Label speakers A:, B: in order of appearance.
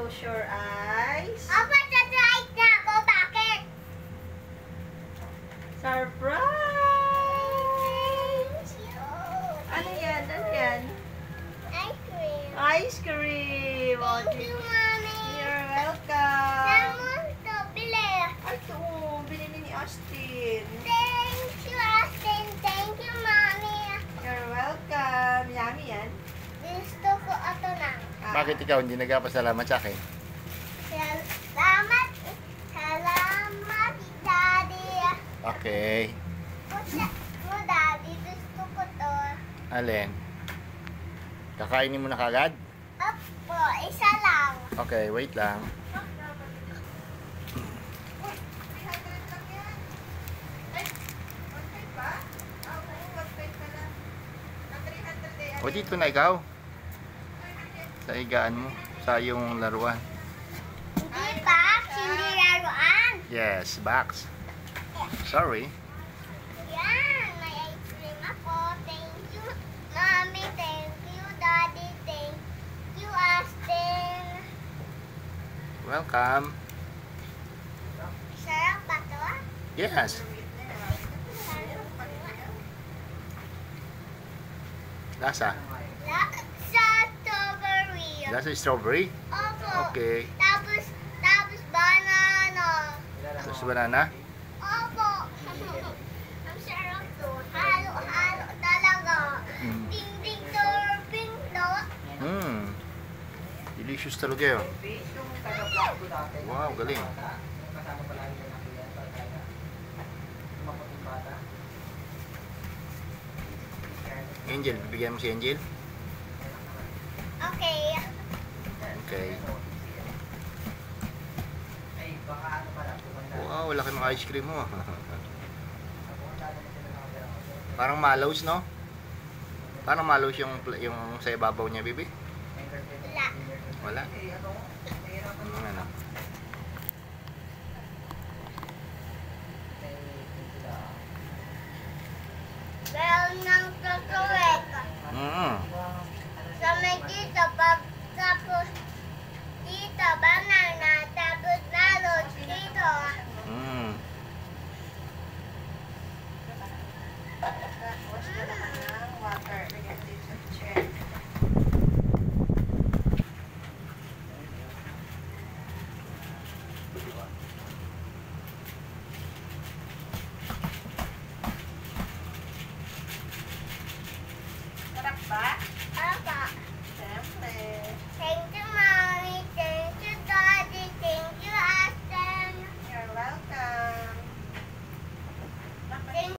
A: Close your eyes.
B: Opa, sa-try na ako. Bakit?
A: Surprise!
B: Thank you.
A: Ano yan? Ano yan?
B: Ice cream.
A: Ice cream! O,
B: Thank you, Mommy.
A: you're welcome.
B: Saan mo ito bili?
A: Ay, ito. Binili ni Austin.
B: Thank you, Austin. Thank you, Mommy.
A: You're welcome. Yummy yan.
B: Gusto ko ito na.
C: Bakit ikaw hindi nagpapasalamat sa akin?
B: Salamat. Salamat, Daddy.
C: Okay.
B: Mo, Daddy. Gusto ko to.
C: Alin? Kakainin mo na kagad?
B: Opo, isa lang.
C: Okay, wait lang.
A: 300 lang yan. Ay, 1.5 ba? Ah, oo, 1.5 pala. Ang 300 eh.
C: O dito na ikaw. Sa higaan mo. Sa yung laruan.
B: Hindi ba? Hindi laruan.
C: Yes, box. Sorry.
B: Yan, may ice cream ako. Thank you, Mommy. Thank you, Daddy. Thank you, Austin.
C: Welcome.
B: Sarap ba to?
C: Yes. Lasa.
B: Sa strawberry.
C: Lasa strawberry?
B: Opo.
C: Okay.
B: Tapos banana.
C: Tapos banana?
B: Opo. Ang sarap to. Halo-halo talaga.
C: Mm.
B: Ding-ding topping to.
C: Delicious talaga yun.
A: Yung taga-vlog ko dati.
C: Wow, galing.
A: Kasama pala yung nakuya. Maputing bata.
C: Angel, bibigyan mo si Angel?
B: Okay.
C: Okay.
A: Ay, baka ano pala.
C: Wow, laki ng ice cream mo. Parang mallows, no? Parang mallows yung sa ibabaw niya, bibi?
B: Wala.
C: Wala. Ano?
B: Meron ng chocolate.